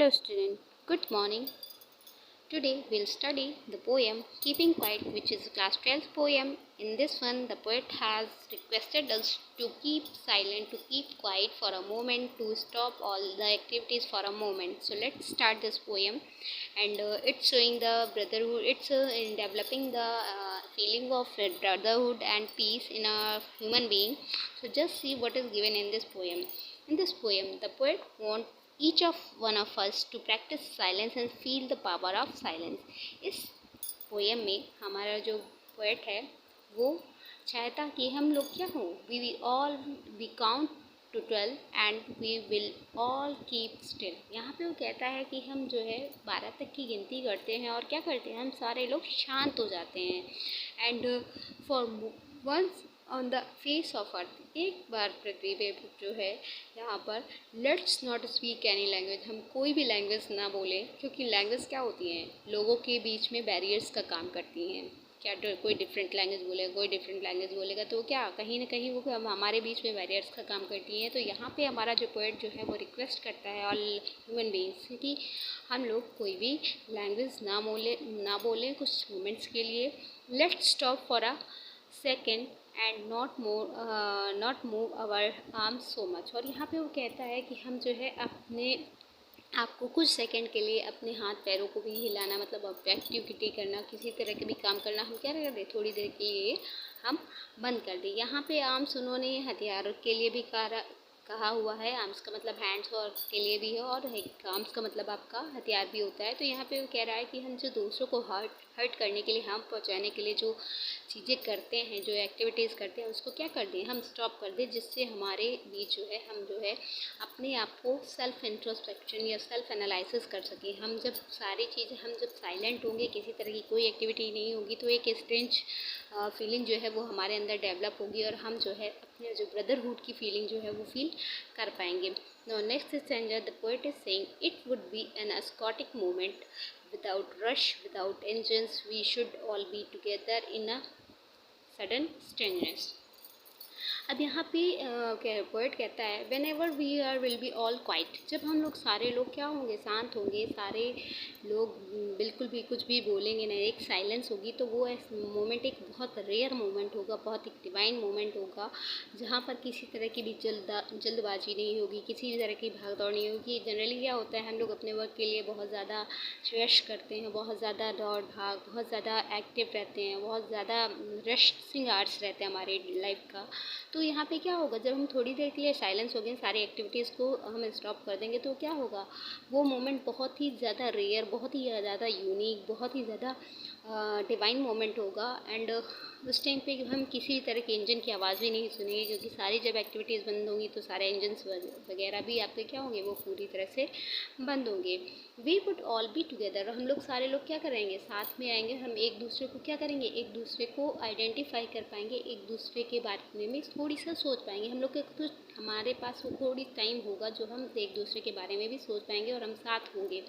Hello student, good morning. Today we'll study the poem Keeping Quiet, which is a class 12 poem. In this one the poet has requested us to keep silent, to keep quiet for a moment, to stop all the activities for a moment. So let's start this poem, and it's showing the brotherhood, it's in developing the feeling of brotherhood and peace in a human being. So just see what is given in this poem. In this poem the poet wants each of one of us to practice silence and feel the power of silence. इस poem में हमारा जो poet है वो चाहता कि हम लोग क्या हो, we count to 12 and we will all keep still. यहाँ पे वो कहता है कि हम जो है 12 तक की गिनती करते हैं और क्या करते हैं, हम सारे लोग शांत हो जाते हैं। And for once on the face of earth, एक बार पृथ्वी पे जो है यहाँ पर let's not speak any language, हम कोई भी लैंग्वेज ना बोलें, क्योंकि लैंग्वेज क्या होती हैं, लोगों के बीच में बैरियर्स का काम करती हैं। क्या कोई डिफरेंट लैंग्वेज बोलेगा, कोई डिफरेंट लैंग्वेज बोलेगा तो क्या कहीं ना कहीं वो हमारे बीच में बैरियर्स का काम करती हैं। तो यहाँ पे हमारा जो पोएट जो है वो रिक्वेस्ट करता है ऑल ह्यूमन बींग्स कि हम लोग कोई भी लैंग्वेज ना बोलें कुछ मोमेंट्स के लिए। Let's stop for a second and not move our arms so much. और यहाँ पे वो कहता है कि हम जो है अपने आपको कुछ सेकंड के लिए अपने हाथ पैरों को भी हिलाना, मतलब एक्टिविटी करना, किसी तरह के भी काम करना, हम क्या कर दें, थोड़ी देर के लिए हम बंद कर दें। यहाँ पे आर्म्स उन्होंने हथियार के लिए भी कहा हुआ है। आर्म्स का मतलब हैंड्स और के लिए भी है, और आर्म्स का मतलब आपका हथियार भी होता है। तो यहाँ पे वो कह रहा है कि हम जो दूसरों को हर्ट करने के लिए, हार्म पहुँचाने के लिए जो चीज़ें करते हैं, जो एक्टिविटीज़ करते हैं, उसको क्या कर दें, हम स्टॉप कर दें, जिससे हमारे बीच जो है हम जो है अपने आप को सेल्फ इंट्रोस्पेक्शन या सेल्फ एनालिसिस कर सकें। हम जब सारी चीज़ें, हम जब साइलेंट होंगे, किसी तरह की कोई एक्टिविटी नहीं होगी, तो एक स्ट्रेंज फीलिंग जो है वो हमारे अंदर डेवलप होगी, और हम जो है अपने जो ब्रदरहुड की फीलिंग जो है वो फील कर पाएंगे। Now next stanza, the poet is saying, it would be an ascetic moment, without rush, without engines, we should all be together in a sudden stillness। अब यहाँ पे पोएट कहता है whenever we are will be all quiet, जब हम लोग सारे लोग क्या होंगे, शांत होंगे, सारे लोग बिल्कुल भी कुछ भी बोलेंगे नहीं, एक साइलेंस होगी, तो वो मोमेंट एक बहुत रेयर मोमेंट होगा, बहुत एक डिवाइन मोमेंट होगा, जहाँ पर किसी तरह की भी जल्दबाजी नहीं होगी, किसी तरह की भाग दौड़ नहीं होगी। जनरली क्या होता है, हम लोग अपने वर्क के लिए बहुत ज़्यादा रश करते हैं, बहुत ज़्यादा दौड़ भाग, बहुत ज़्यादा एक्टिव रहते हैं, बहुत ज़्यादा रशिंग आवर्स रहते हैं हमारे लाइफ का। तो यहाँ पे क्या होगा, जब हम थोड़ी देर के लिए साइलेंस हो गए, सारी एक्टिविटीज़ को हम स्टॉप कर देंगे, तो क्या होगा, वो मोमेंट बहुत ही ज़्यादा रेयर, बहुत ही ज़्यादा यूनिक, बहुत ही ज़्यादा डिवाइन मोमेंट होगा। एंड उस टाइम पे हम किसी भी तरह के इंजन की आवाज़ भी नहीं सुनेंगे, क्योंकि सारी जब एक्टिविटीज़ बंद होंगी तो सारे इंजन्स वगैरह भी आपके क्या होंगे, वो पूरी तरह से बंद होंगे। We would all be together, हम लोग सारे लोग क्या करेंगे, साथ में आएंगे, हम एक दूसरे को क्या करेंगे, एक दूसरे को आइडेंटिफाई कर पाएंगे, एक दूसरे के बारे में थोड़ी सा सोच पाएंगे। हम लोग के तो हमारे पास वो थोड़ी टाइम होगा जो हम एक दूसरे के बारे में भी सोच पाएंगे, और हम साथ होंगे,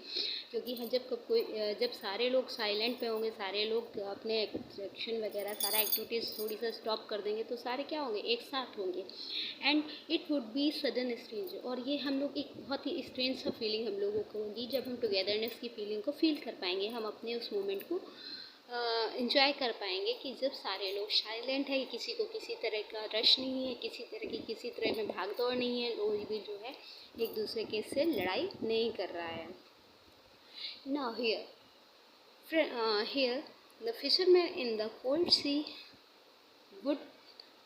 क्योंकि हम जब सारे लोग साइलेंट पे होंगे, सारे लोग अपने एक्शन वगैरह सारा एक्टिविटीज़ थोड़ी सा स्टॉप कर देंगे, तो सारे क्या होंगे, एक साथ होंगे। And it would be sudden strange, और ये हम लोग एक बहुत ही स्ट्रेंज सा फीलिंग हम लोगों को होगी, जब हम टुगेदरनेस की फीलिंग को फील कर पाएंगे, हम अपने उस मोमेंट को इंजॉय कर पाएंगे, कि जब सारे लोग साइलेंट है, किसी को किसी तरह का रश नहीं है, किसी तरह में भाग दौड़ नहीं है, लोग भी जो है एक दूसरे के से लड़ाई नहीं कर रहा है। Now here the fishermen in the cold sea would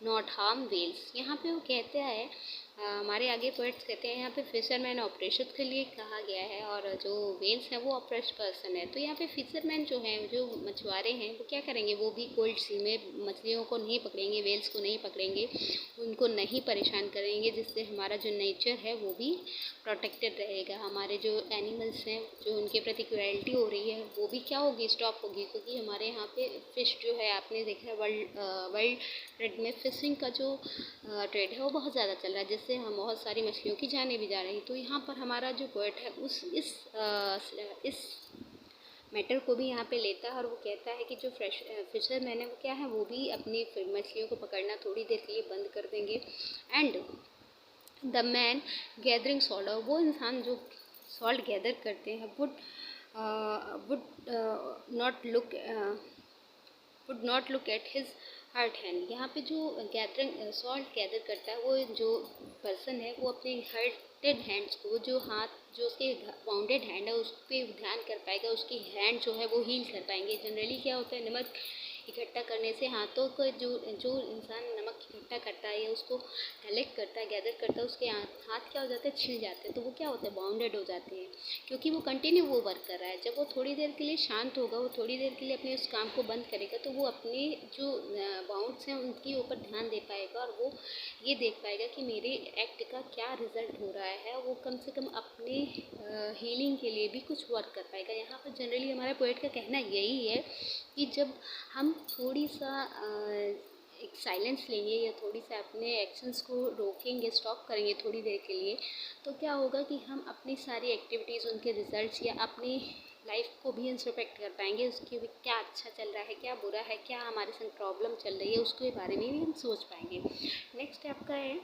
not harm whales। यहाँ पे वो कहते हैं, हमारे आगे पोएट्स कहते हैं यहाँ पे फिशरमैन ऑपरेशन के लिए कहा गया है, और जो वेल्स हैं वो ऑपरेश पर्सन है। तो यहाँ पे फिशरमैन जो हैं, जो मछुआरे हैं, वो क्या करेंगे, वो भी कोल्ड सी में मछलियों को नहीं पकड़ेंगे, वेल्स को नहीं पकड़ेंगे, उनको नहीं परेशान करेंगे, जिससे हमारा जो नेचर है वो भी प्रोटेक्टेड रहेगा। हमारे जो एनिमल्स हैं, जो उनके प्रति क्रुएल्टी हो रही है, वो भी क्या होगी, स्टॉप होगी, क्योंकि हमारे यहाँ पे फ़िश जो है, आपने देखा है वर्ल्ड ट्रेड में फ़िशिंग का जो ट्रेड है वो बहुत ज़्यादा चल रहा है, जिससे हम बहुत सारी मछलियों की जानें भी जा रही। तो यहाँ पर हमारा जो पोएट है इस मैटर को भी यहाँ पे लेता है, और वो कहता है कि जो फिशरमैन है वो क्या है, वो भी अपनी मछलियों को पकड़ना थोड़ी देर के लिए बंद कर देंगे। And the man gathering soda, वो इंसान जो सॉल्ट गैदर करते हैं would not look at his hurt hand. यहाँ पे जो सॉल्ट गैदर करता है वो जो पर्सन है वो अपने हर्टेड हैंड्स को, जो हाथ जो उसके बाउंडेड हैंड है उस पर ध्यान कर पाएगा, उसकी हैंड जो है वो हील कर पाएंगे। जनरली क्या होता है, नमक इकट्ठा करने से हाथों को जो इंसान नमक इकट्ठा करता है या उसको कलेक्ट करता है, गैदर करता है, उसके हाथ क्या हो जाते हैं, छिल जाते हैं। तो वो क्या होता है, बाउंडेड हो जाते हैं, क्योंकि वो कंटिन्यू वो वर्क कर रहा है। जब वो थोड़ी देर के लिए शांत होगा, वो थोड़ी देर के लिए अपने उस काम को बंद करेगा, तो वो अपने जो बाउंड्स हैं उनके ऊपर ध्यान दे पाएगा और वो ये देख पाएगा कि मेरे एक्ट का क्या रिजल्ट हो रहा है। वो कम से कम अपने हीलिंग के लिए भी कुछ वर्क कर पाएगा। यहाँ पर जनरली हमारा पोएट का कहना यही है कि जब हम थोड़ी सा एक साइलेंस लेंगे या थोड़ी सा अपने एक्शंस को रोकेंगे, स्टॉप करेंगे थोड़ी देर के लिए, तो क्या होगा कि हम अपनी सारी एक्टिविटीज़, उनके रिजल्ट्स या अपनी लाइफ को भी इंस्पेक्ट कर पाएंगे। उसके भी क्या अच्छा चल रहा है, क्या बुरा है, क्या हमारे संग प्रॉब्लम चल रही है, उसके बारे में भी हम सोच पाएंगे। नेक्स्ट आपका है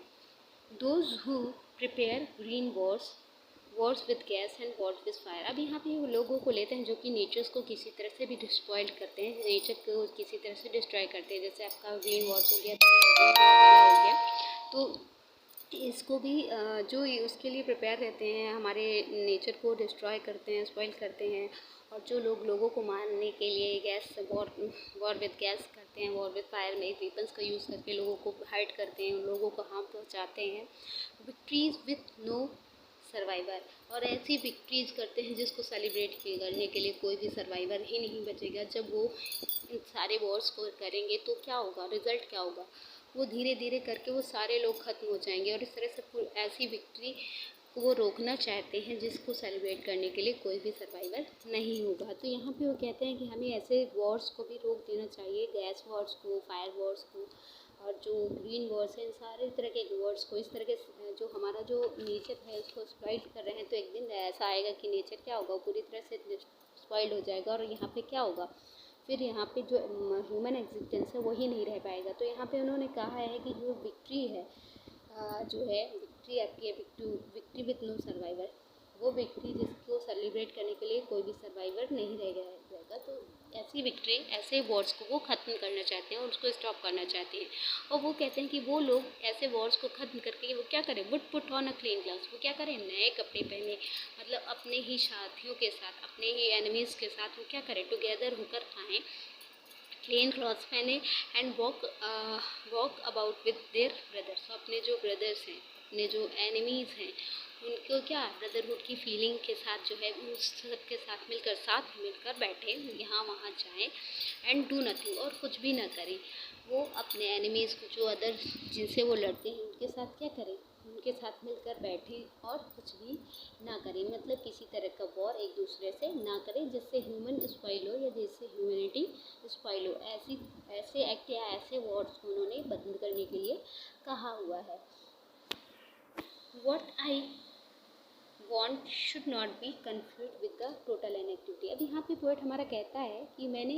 those who prepare green Wars with gas and Wars with fire. अब यहाँ पे वो लोगों को लेते हैं जो कि नेचर्स को किसी तरह से भी डिस्ट्रॉय करते हैं, नेचर को किसी तरह से डिस्ट्रॉय करते हैं। जैसे आपका ग्रीन वॉर्स हो गया, तो ग्रीन वाला हो गया, तो इसको भी जो उसके लिए प्रिपेयर रहते हैं, हमारे नेचर को डिस्ट्रॉय करते हैं, स्पॉइल करते हैं। और जो लोगों को मारने के लिए वॉर विद गैस करते हैं, वॉर विद फायर में वेपन्स का यूज़ करके लोगों को हार्ट करते हैं, लोगों को हार्म पहुँचाते हैं। विक्ट्रीज विथ नो सर्वाइवर, और ऐसी विक्ट्रीज़ करते हैं जिसको सेलिब्रेट करने के लिए कोई भी सर्वाइवर ही नहीं बचेगा। जब वो इन सारे वॉर्स को करेंगे तो क्या होगा, रिज़ल्ट क्या होगा, वो धीरे धीरे करके वो सारे लोग ख़त्म हो जाएंगे। और इस तरह से ऐसी विक्ट्री को वो रोकना चाहते हैं जिसको सेलिब्रेट करने के लिए कोई भी सर्वाइवर नहीं होगा। तो यहाँ पे वो कहते हैं कि हमें ऐसे वॉर्स को भी रोक देना चाहिए, गैस वॉर्स को, फायर वॉर्स को, और जो ग्रीन वॉर्स हैं, सारे तरह के वॉर्स को। इस तरह के जो हमारा जो नेचर है उसको स्पॉइल कर रहे हैं, तो एक दिन ऐसा आएगा कि नेचर क्या होगा, पूरी तरह से स्पॉइल हो जाएगा। और यहाँ पे क्या होगा, फिर यहाँ पे जो ह्यूमन एग्जिस्टेंस है वही नहीं रह पाएगा। तो यहाँ पे उन्होंने कहा है कि जो विक्ट्री है, जो है विक्ट्री आपकी है, विक्ट्री विथ नो सर्वाइवर, वो विक्ट्री जिसको सेलिब्रेट करने के लिए कोई भी सर्वाइवर नहीं रह जाएगा। तो ऐसी विक्ट्री, ऐसे वॉर्स को वो ख़त्म करना चाहते हैं और उसको स्टॉप करना चाहते हैं। और वो कहते हैं कि वो लोग ऐसे वॉर्स को ख़त्म करके वो क्या करें, would put on a clean clothes, वो क्या करें, नए कपड़े पहने, मतलब अपने ही साथियों के साथ, अपने ही एनिमीज़ के साथ वो क्या करें, टुगेदर होकर आएँ, क्लीन क्लॉथ्स पहने and walk about with their brothers. अपने जो ब्रदर्स हैं, अपने जो एनिमीज़ हैं, उनको क्या ब्रदरहुड की फीलिंग के साथ जो है उस सब के साथ मिलकर बैठे, यहाँ वहाँ जाएं एंड डू नथिंग, और कुछ भी ना करें। वो अपने एनिमीज़ को, जो अदर जिनसे वो लड़ते हैं, उनके साथ क्या करें, उनके साथ मिलकर बैठें और कुछ भी ना करें। मतलब किसी तरह का वॉर एक दूसरे से ना करें जिससे ह्यूमन स्पॉइल हो या जिससे ह्यूमैनिटी स्पॉइल हो। ऐसे एक्ट या ऐसे वॉर्स को उन्होंने बंद करने के लिए कहा हुआ है। What I want should not be confused with the total inactivity। अब यहाँ पे पोएट हमारा कहता है कि मैंने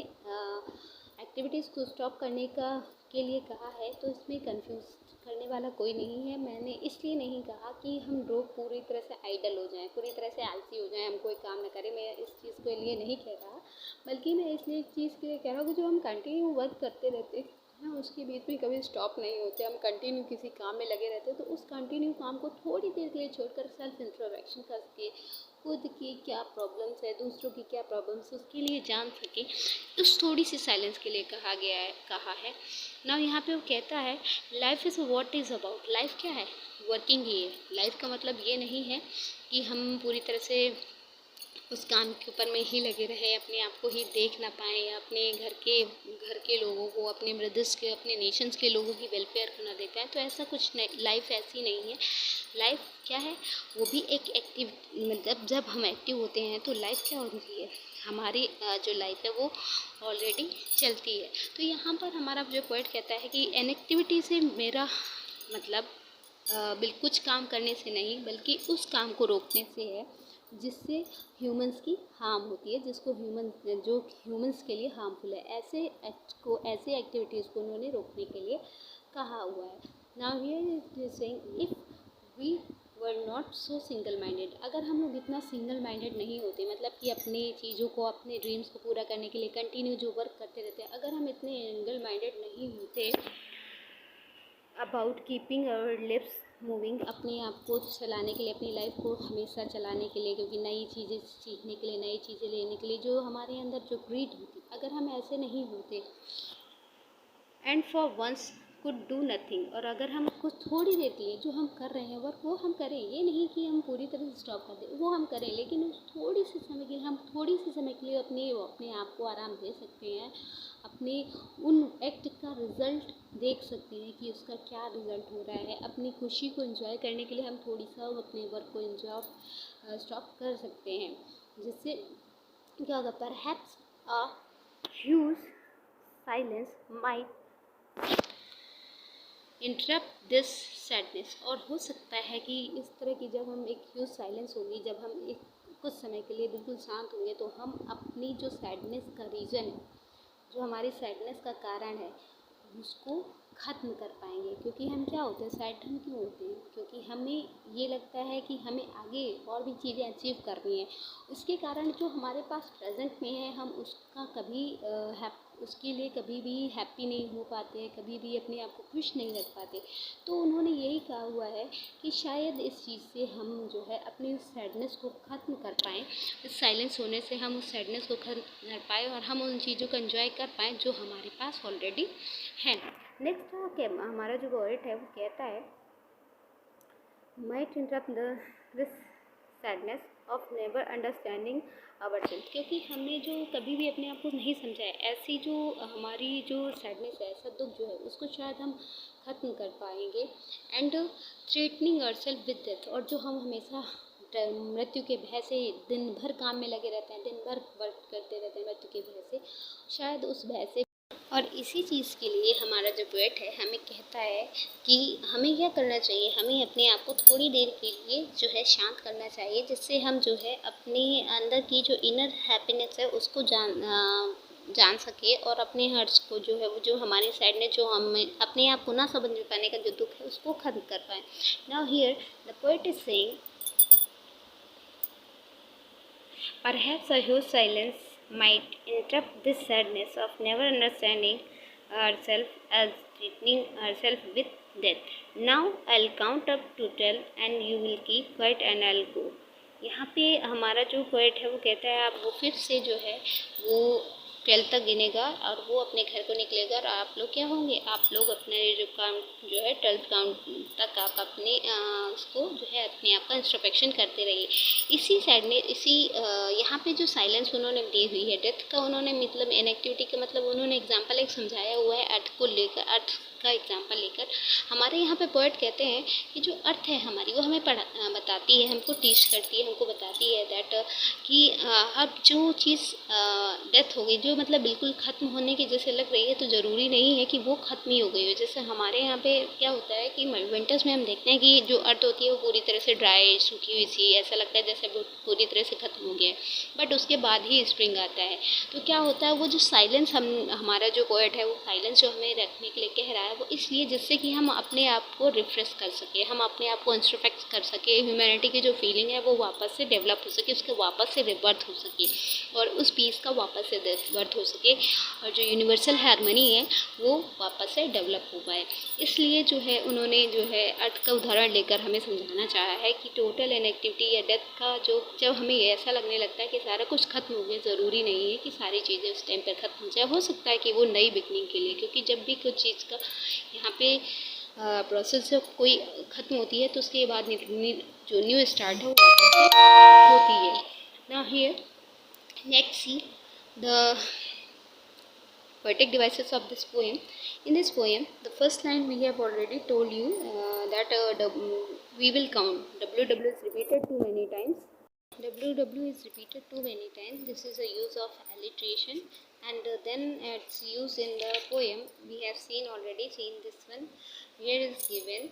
एक्टिविटीज़ को स्टॉप करने के लिए कहा है, तो इसमें कंफ्यूज करने वाला कोई नहीं है। मैंने इसलिए नहीं कहा कि हम लोग पूरी तरह से आइडल हो जाएं, पूरी तरह से आलसी हो जाएं, हम कोई काम ना करें। मैं इस चीज़ के लिए नहीं कह रहा, बल्कि मैं इसलिए चीज़ के लिए कह रहा हूँ कि जो हम कंटिन्यू वर्क करते रहते हैं, उसके बीच में कभी स्टॉप नहीं होते, हम कंटिन्यू किसी काम में लगे रहते हैं, तो उस कंटिन्यू काम को थोड़ी देर के लिए छोड़कर सेल्फ इंट्रोस्पेक्शन करके खुद की क्या प्रॉब्लम्स है, दूसरों की क्या प्रॉब्लम्स है, उसके लिए जान सके, उस थोड़ी सी साइलेंस के लिए कहा है ना। यहाँ पे वो कहता है life is what is about, life क्या है, वर्किंग ही है। लाइफ का मतलब ये नहीं है कि हम पूरी तरह से उस काम के ऊपर में ही लगे रहे, अपने आप को ही देख ना पाएँ, या अपने घर के लोगों को, अपने ब्रदर्स के, अपने नेशंस के लोगों की वेलफेयर को ना दे पाएँ। तो ऐसा कुछ नहीं, लाइफ ऐसी नहीं है। लाइफ क्या है, वो भी एक एक्टिव, मतलब जब हम एक्टिव होते हैं तो लाइफ क्या होती है, हमारी जो लाइफ है वो ऑलरेडी चलती है। तो यहाँ पर हमारा जो पॉइंट कहता है कि इनएक्टिविटी से मेरा मतलब बिल्कुल कुछ काम करने से नहीं, बल्कि उस काम को रोकने से है जिससे ह्यूमंस की हार्म होती है, जो ह्यूमंस के लिए हार्मफुल है। ऐसे एक्टिविटीज़ को उन्होंने रोकने के लिए कहा हुआ है। Now here is saying if we were not so single minded, अगर हम लोग इतना सिंगल माइंडेड नहीं होते, मतलब कि अपने चीज़ों को, अपने ड्रीम्स को पूरा करने के लिए कंटिन्यू जो वर्क करते रहते हैं, अगर हम इतने सिंगल माइंडेड नहीं होते about keeping our lives moving, अपने आप को चलाने के लिए, अपनी लाइफ को हमेशा चलाने के लिए, क्योंकि नई चीज़ें सीखने के लिए, नई चीज़ें लेने के लिए, जो हमारे अंदर जो ग्रीड होती, अगर हम ऐसे नहीं होते and for once could do nothing, और अगर हम कुछ थोड़ी देर के लिए जो हम कर रहे हैं वर्क वो हम करें, ये नहीं कि हम पूरी तरह से स्टॉप कर दें, वो हम करें, लेकिन उस थोड़ी सी समय के लिए, हम थोड़ी सी समय के लिए अपने आप को आराम दे सकते हैं, अपने उन एक्ट का रिज़ल्ट देख सकते हैं कि उसका क्या रिज़ल्ट हो रहा है, अपनी खुशी को एंजॉय करने के लिए हम थोड़ी सा अपने वर्क को एंजॉय स्टॉप कर सकते हैं, जिससे क्या होगा, perhaps a huge silence might interrupt this sadness, और हो सकता है कि इस तरह की जब हम एक ह्यूज साइलेंस होगी, जब हम एक कुछ समय के लिए बिल्कुल शांत होंगे, तो हम अपनी जो सैडनेस का रीज़न है, जो हमारी सैडनेस का कारण है, उसको ख़त्म कर पाएंगे। क्योंकि हम क्या होते हैं, सैड हम क्यों होते हैं, क्योंकि हमें ये लगता है कि हमें आगे और भी चीज़ें अचीव करनी है, उसके कारण जो हमारे पास प्रेजेंट में है, हम उसका कभी उसके लिए कभी भी हैप्पी नहीं हो पाते, कभी भी अपने आप को खुश नहीं रख पाते। तो उन्होंने यही कहा हुआ है कि शायद इस चीज़ से हम जो है अपनी सैडनेस को ख़त्म कर पाएँ, इस साइलेंस होने से हम उस सैडनेस को ख़त्म कर पाएँ, और हम उन चीज़ों को एंजॉय कर पाएँ जो हमारे पास ऑलरेडी है। नेक्स्ट हमारा जो पोएट है वो कहता है, might interrupt this sadness of never understanding our self, क्योंकि हमने जो कभी भी अपने आप को नहीं समझा है, ऐसी जो हमारी जो सैडनेस है, ऐसा दुख जो है, उसको शायद हम ख़त्म कर पाएंगे। And threatening our self with death, और जो हम हमेशा मृत्यु के भय से दिन भर काम में लगे रहते हैं, दिन भर वर्क करते रहते हैं मृत्यु के भय से, शायद उस भय से, और इसी चीज़ के लिए हमारा जो पोएट है हमें कहता है कि हमें क्या करना चाहिए, हमें अपने आप को थोड़ी देर के लिए जो है शांत करना चाहिए, जिससे हम जो है अपने अंदर की जो इनर हैप्पीनेस है उसको जान सके, और अपने हर्ट्स को जो है, वो जो हमारी सैडनेस, जो हमें अपने आप को ना समझ पाने का जो दुख है, उसको खत्म कर पाए। Now here the poet is saying, perhaps a huge silence might interrupt this sadness of never understanding ourselves as treating ourselves with death. Now I'll count up to 10 and you will keep quiet and I'll go. यहाँ पे हमारा जो poet है वो कहता है, आप वो फिर से जो है वो 12 तक गिनेगा और वो अपने घर को निकलेगा, और आप लोग क्या होंगे, आप लोग अपने जो काम जो है 12 काउंट तक आप अपने उसको जो है अपने आप का इंट्रोस्पेक्शन करते रहिए। इसी साइड में यहाँ पे जो साइलेंस उन्होंने दी हुई है, डेथ का उन्होंने मतलब इनएक्टिविटी का मतलब उन्होंने एग्जाम्पल एक समझाया हुआ है, अर्थ को लेकर, अर्थ का एग्जाम्पल लेकर। हमारे यहाँ पे पोएट कहते हैं कि जो अर्थ है हमारी, वो हमें बताती है, हमको टीच करती है, हमको बताती है दैट कि अब जो चीज़ डेथ हो गई, जो मतलब बिल्कुल ख़त्म होने की जैसे लग रही है, तो ज़रूरी नहीं है कि वो ख़त्म ही हो गई हो। जैसे हमारे यहाँ पे क्या होता है कि विंटर्स में हम देखते हैं कि जो अर्थ होती है वो पूरी तरह से ड्राई, सूखी हुई सी, ऐसा लगता है जैसे वो पूरी तरह से ख़त्म हो गया है, बट उसके बाद ही स्प्रिंग आता है। तो क्या होता है, वो जो साइलेंस हमारा जो पोएट है, वो साइलेंस जो हमें रखने के लिए कह रहा है, वो इसलिए जिससे कि हम अपने आप को रिफ्रेश कर सके, हम अपने आप को इंट्रोस्पेक्ट कर सके, ह्यूमैनिटी की जो फीलिंग है वो वापस से डेवलप हो सके, उसके वापस से रिबर्थ हो सके, और उस पीस का वापस से रिबर्थ हो सके, और जो यूनिवर्सल हारमनी है वो वापस से डेवलप हो पाए। इसलिए जो है उन्होंने जो है अर्थ का उदाहरण लेकर हमें समझाना चाहा है कि टोटल इनएक्टिविटी या डेथ का जो, जब हमें ऐसा लगने लगता है कि सारा कुछ खत्म हो गया, ज़रूरी नहीं है कि सारी चीज़ें उस टाइम पर ख़त्म हो जाए, हो सकता है कि वो नई बिगनिंग के लिए, क्योंकि जब भी कुछ चीज़ का यहाँ पे प्रोसेस जब कोई ख़त्म होती है तो उसके बाद जो न्यू स्टार्ट है वो वापस होती है। Now here next see the poetic devices of this poem. In this poem, the first line we have already told you that we will count. WW is repeated too many times. WW is repeated too many times. This is a use of alliteration, and then its use in the poem we have already seen this one. Here is given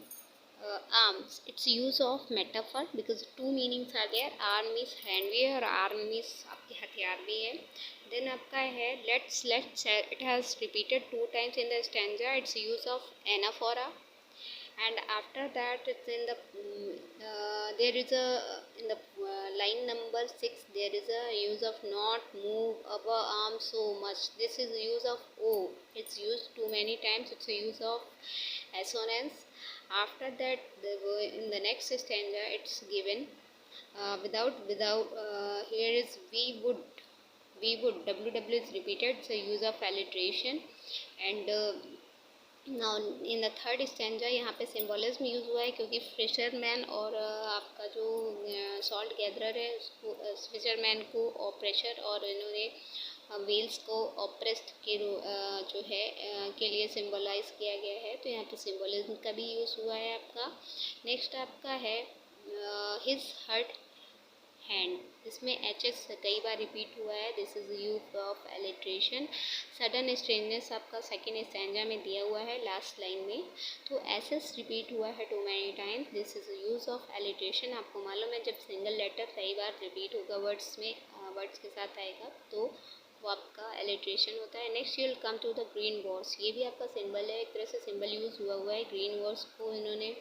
arms. Its use of metaphor because two meanings are there. Arm means handwear और arm means आपके हथियार भी है. Then आपका है let's it has repeated 2 times in the stanza. Its use of anaphora. and after that it's in the there is a in the line number 6 there is a use of not move our arm so much. This is use of O. It's used too many times. It's a use of assonance. After that in the next stanza it's given without here is we would ww is repeated. It's a use of alliteration. And now in the third stanza यहाँ पे symbolism use हुआ है क्योंकि fisherman और आपका जो salt gatherer है उसको फिशरमैन को ऑपरेशर और इन्होंने व्हेल्स को ऑप्रेस्ड के जो है के लिए सिम्बलाइज किया गया है, तो यहाँ पे सिम्बोलिज्म का भी यूज़ हुआ है आपका। नेक्स्ट आपका है हिज हर्ट हैंड, इसमें एच कई बार रिपीट हुआ है। This is use of alliteration. Sudden strangeness आपका सेकेंड स्टैंजा में दिया हुआ है लास्ट लाइन में, तो एस रिपीट हुआ है too many times. This is use of alliteration. आपको मालूम है जब सिंगल लेटर कई बार रिपीट होगा वर्ड्स में, वर्ड्स के साथ आएगा तो वो आपका एलिट्रेशन होता है। Next you will come to the green wars, ये भी आपका सिंबल है, एक तरह से सिंबल यूज़ हुआ है। ग्रीन वॉर्स को इन्होंने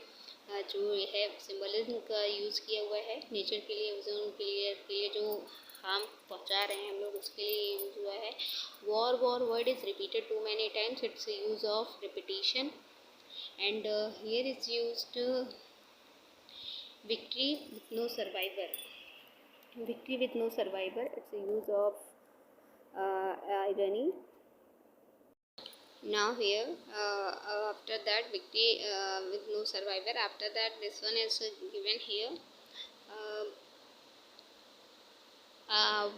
जो है सिंबलिज्म का यूज़ किया हुआ है नेचर के लिए, ओजोन के लिए जो हार्म पहुंचा रहे हैं हम लोग उसके लिए यूज़ हुआ है। War word is repeated too many times, it's use of repetition. And here is used victory with no survivor, victory with no survivor, it's a use of irony. Now here after that victory with no survivor, after that this one is given here.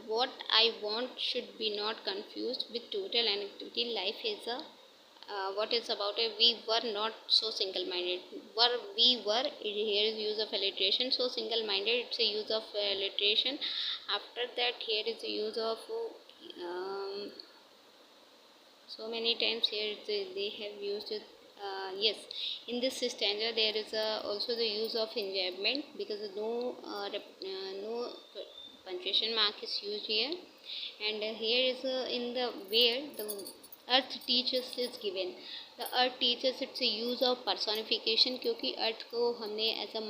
What I want should be not confused with total inactivity. Life is a what is about a we were not so single minded. We were, here is use of alliteration. So single minded, it's a use of alliteration. After that here is the use of so many times here they have used it. Yes, in this stanza there is also the use of enjambment because no punctuation mark is used here. And here is in the where the earth teaches is given. The earth teaches, it's a use of personification क्योंकि earth को हमने as a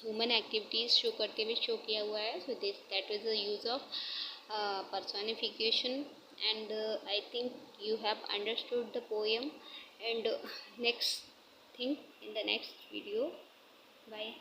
human activities show करते हुए show किया हुआ है। So this that is the use of personification. And I think you have understood the poem. And next thing in the next video. Bye.